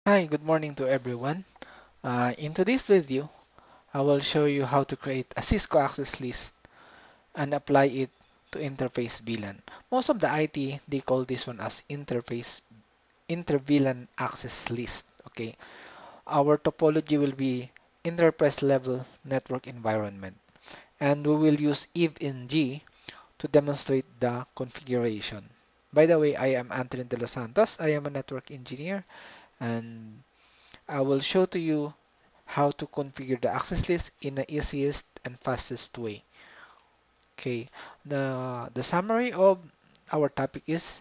Hi, good morning to everyone. In today's video, I will show you how to create a Cisco access list and apply it to interface VLAN. Most of the IT, they call this one as inter-VLAN access list. Okay, our topology will be enterprise level network environment, and we will use eve-ng to demonstrate the configuration. By the way, I am Anthony De Los Santos. I am a network engineer, and I will show to you how to configure the access list in the easiest and fastest way. Okay, the summary of our topic is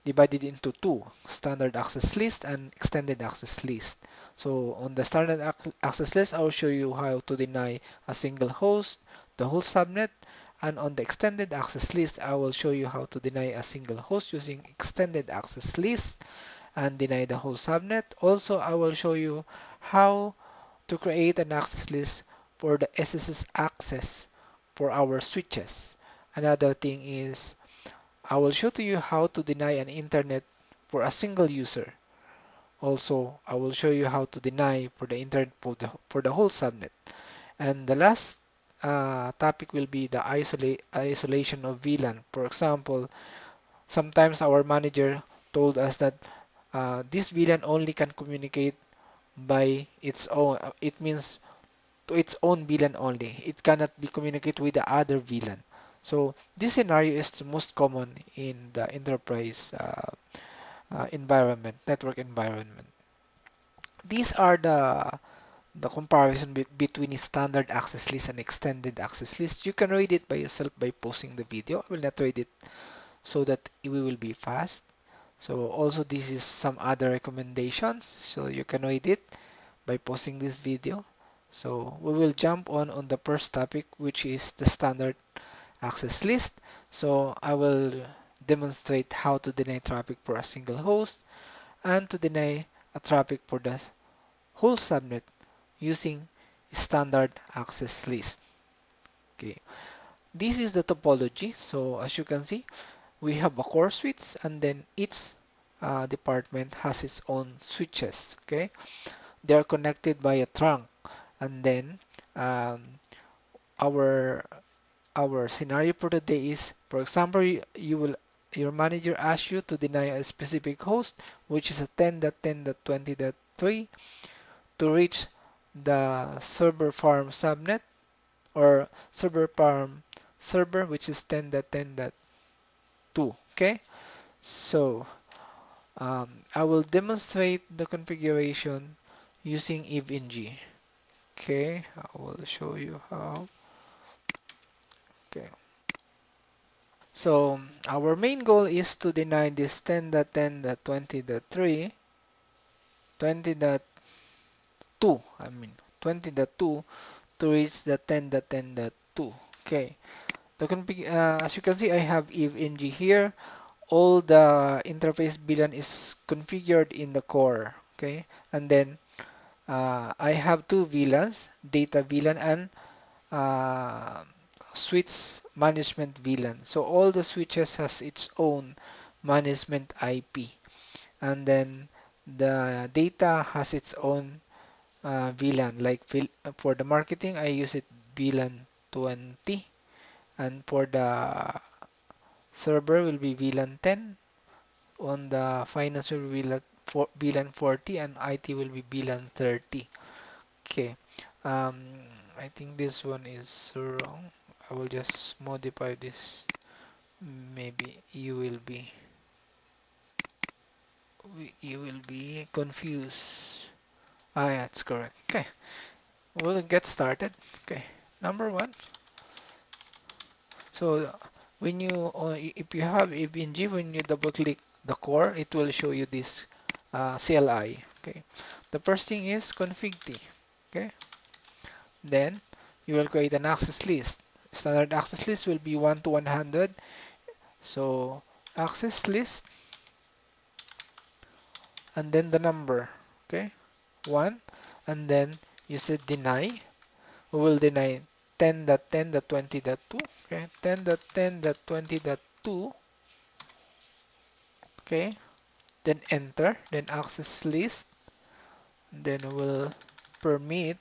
divided into two: standard access list and extended access list. So on the standard access list, I will show you how to deny a single host, the whole subnet, and on the extended access list, I will show you how to deny a single host using extended access list and deny the whole subnet. Also, I will show you how to create an access list for the SSS access for our switches. Another thing is I will show to you how to deny an internet for a single user. Also, I will show you how to deny for the internet for the whole subnet. And the last topic will be the isolation of VLAN. For example, sometimes our manager told us that this VLAN only can communicate by its own. It means to its own VLAN only. It cannot be communicated with the other VLAN. So this scenario is the most common in the enterprise environment, network environment. These are the comparison between standard access list and extended access list. You can read it by yourself by pausing the video. I will not read it so that we will be fast. So also this is some other recommendations. So you can read it by pausing this video. So we will jump on the first topic, which is the standard access list. So I will demonstrate how to deny traffic for a single host and to deny a traffic for the whole subnet using standard access list. Okay, this is the topology. So as you can see, we have a core switch, and then each department has its own switches. Okay, they are connected by a trunk, and then um, our our scenario for today is, for example, your manager asks you to deny a specific host, which is a 10.10.20.3, to reach the server farm subnet or server farm server, which is 10.10.2. Okay, so I will demonstrate the configuration using eve-ng. Okay, I will show you how. Okay. So our main goal is to deny this 10.10.20.3, 20.2, I mean 20.2 to reach the 10.10.2. Okay. As you can see, I have eve-ng here. All the interface VLAN is configured in the core. Okay. And then I have two VLANs, data VLAN and uh, switch management VLAN. So all the switches has its own management IP, and then the data has its own VLAN. Like for the marketing, I use it VLAN 20, and for the server will be VLAN 10. On the finance will be VLAN 40, and IT will be VLAN 30. Okay. Um, I think this one is wrong. I will just modify this. Maybe you will be confused. Ah, yeah, it's correct. Okay, we'll get started. Okay, number one. So when you if you have ABNG, when you double click the core, it will show you this CLI. Okay, the first thing is config t. Okay, then you will create an access list. Standard access list will be 1 to 100. So access list and then the number. Okay, 1, and then you said deny. We will deny 10.10.20.2. Okay, 10.10.20.2. Okay, then enter, then access list. then we'll permit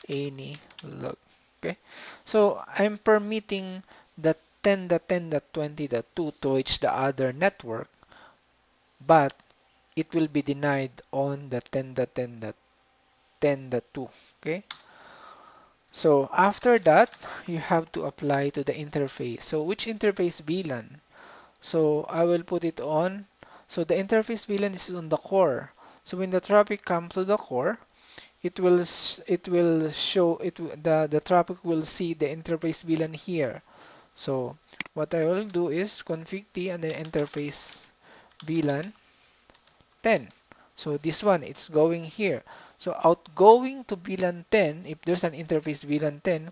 any log. Okay, so I'm permitting the 10.10.20.2 to reach the other network, but it will be denied on the 10.10.10.2. Okay, so after that, you have to apply to the interface. So which interface VLAN? So I will put it on. So the interface VLAN is on the core. So when the traffic comes to the core, it will show it the traffic will see the interface VLAN here. So what I will do is config t and then interface VLAN 10. So this one it's going here. So outgoing to VLAN 10, if there's an interface VLAN 10,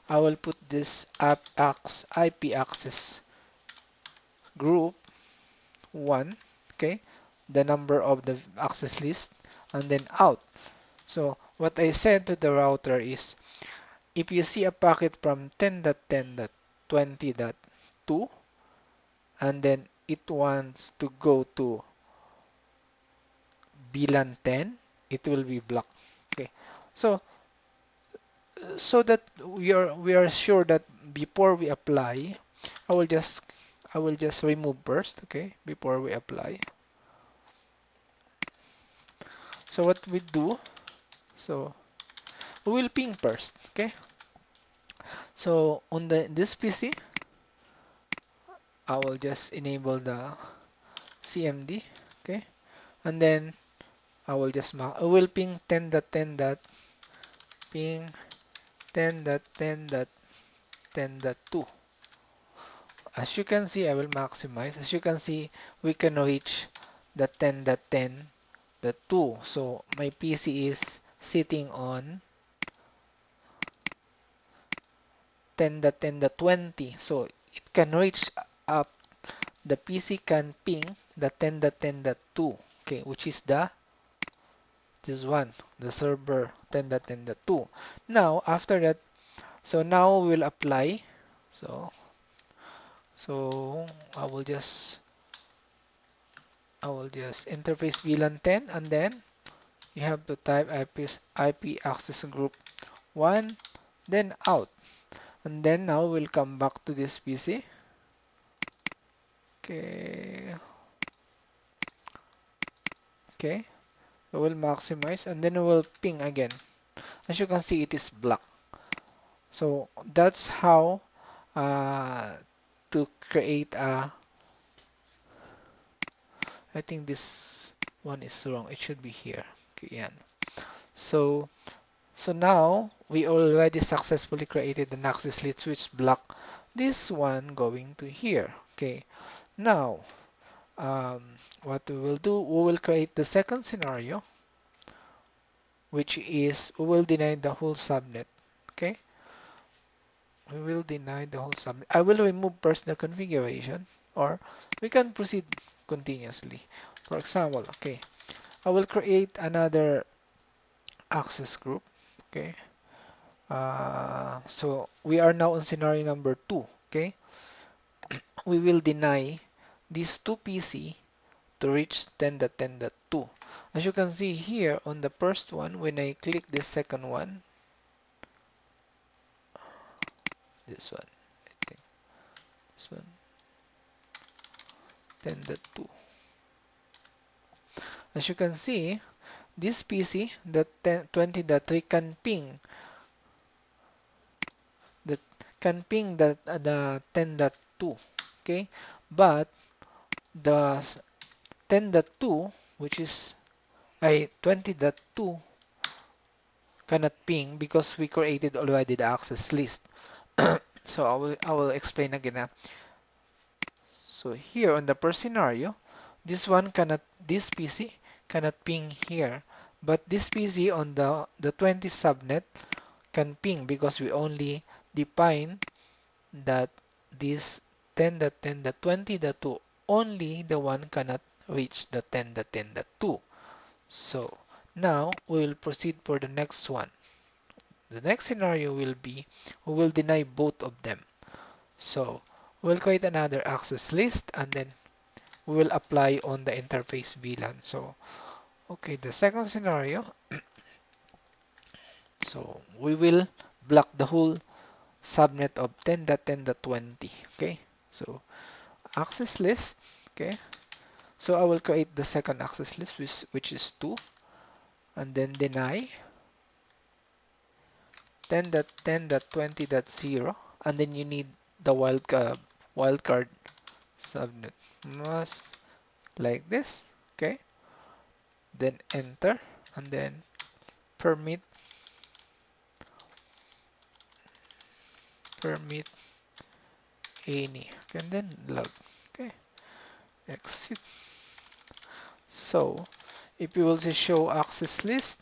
I will put this IP access group 1, okay, the number of the access list, and then out. So what I said to the router is, if you see a packet from 10.10.20.2 and then it wants to go to VLAN 10, it will be blocked. Okay, so that we are sure that before we apply, I will just remove burst. Okay, before we apply. So what we do, so we will ping first. Okay, so on this PC, I will just enable the CMD. Okay, and then I will ping 10.10.ping 10.10.10.2. As you can see, I will maximize. As you can see, we can reach the 10.10.2. So my PC is sitting on 10.10.20. So it can reach up. The PC can ping the 10.10.2. Okay, which is this one, the server 10.10.2. Now after that, so now we'll apply. So I will just interface VLAN 10, and then you have to type IP access group 1, then out. And then now we'll come back to this PC. Okay. Okay. We will maximize and then we will ping again. As you can see, it is black. So that's how to create a. I think this one is wrong. It should be here. Okay, yan. So now we already successfully created the access list which block this one going to here. Okay. Now what we will do, we will create the second scenario, which is we will deny the whole subnet. Okay. We will deny the whole subnet. I will remove first the configuration, or we can proceed continuously. For example, okay, I will create another access group. Okay. So we are now on scenario number 2. Okay. We will deny these two PC to reach 10.10.2. As you can see here on the first one, when I click this second one, this one, I think this one, 10.2. As you can see, this PC, the 20.3 can ping the 10.2, okay? But the 10.2, which is a 20.2, cannot ping because we created already the access list. So I will explain again. So here on the first scenario, this PC cannot ping here, but this PC on the 20 subnet can ping because we only define that this 10.10.20.2 only the one cannot reach the 10.10.2. So now we will proceed for the next one. The next scenario will be we will deny both of them. So we'll create another access list and then we will apply on the interface VLAN. So, okay, the second scenario, so we will block the whole subnet of 10.10.20. Okay, so access list. Okay, so I will create the second access list, which is 2, and then deny 10.10.20.0, and then you need the wildcard subnet mask like this. Okay, then enter, and then permit any, and then log. Okay, exit. So if you will say show access list,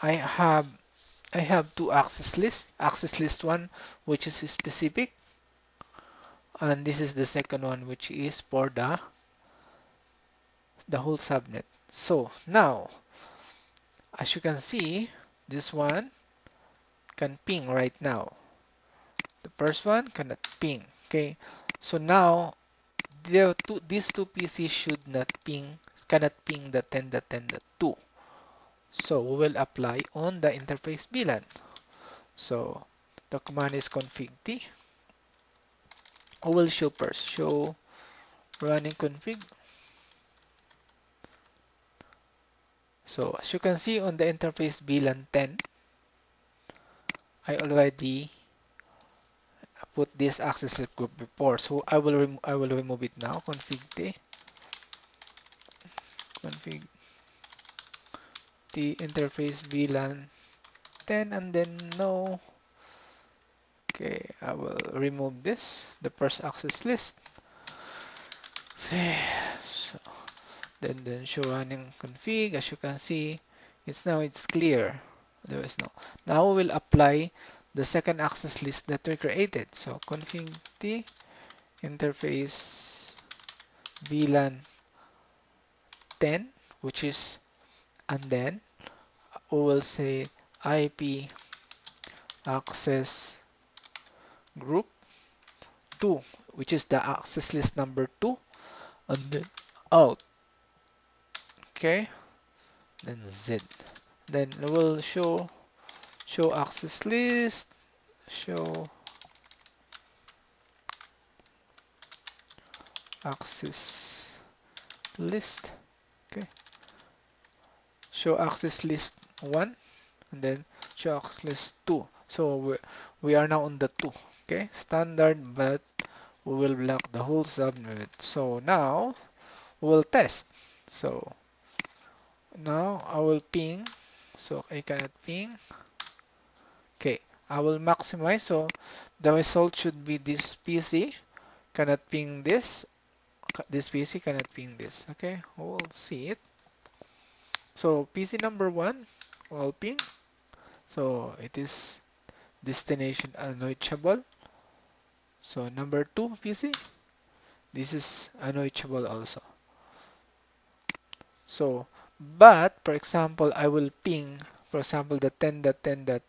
I have two access lists. Access list 1, which is specific, and this is the second one, which is for the whole subnet. So now, as you can see, this one can ping right now. The first one cannot ping. Okay, so now these two PCs should not ping, cannot ping the 10.10.2. So we will apply on the interface VLAN. So the command is config t. We will show first, show running config. So as you can see on the interface VLAN 10, I already put this access group before, so I will remove it now. Config t interface VLAN 10, and then no. Okay, I will remove this, the first access list. So then show running config. As you can see, it's clear. There is no. Now we will apply the second access list that we created. So config t interface VLAN 10, which is, and then we will say IP access group 2, which is the access list number 2, and then out. Okay, then Z. Then we'll show access list, show access list. Okay, show access list 1, and then show access list 2. So we are now on the 2. Okay, standard, but we will block the whole subnet. So now we'll test. So now I will ping. So I cannot ping. Okay, I will maximize. So the result should be this PC cannot ping this. This PC cannot ping this. Okay, we'll see it. So PC number 1 will ping. So it is destination unreachable. So number 2 PC, this is unreachable also. So, but for example, I will ping, for example, the 10.10.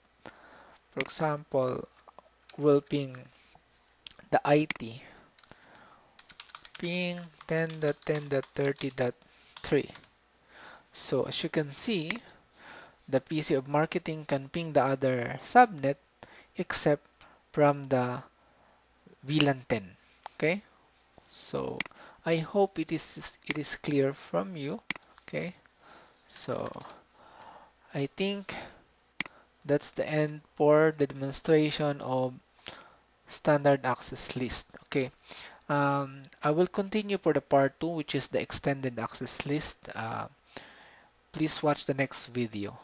For example, will ping the IT, ping 10.10.30.3. So as you can see, the PC of marketing can ping the other subnet except from the VLAN 10. Okay, so I hope it is clear from you. Okay, so I think that's the end for the demonstration of standard access list. Okay, I will continue for the part 2, which is the extended access list. Please watch the next video.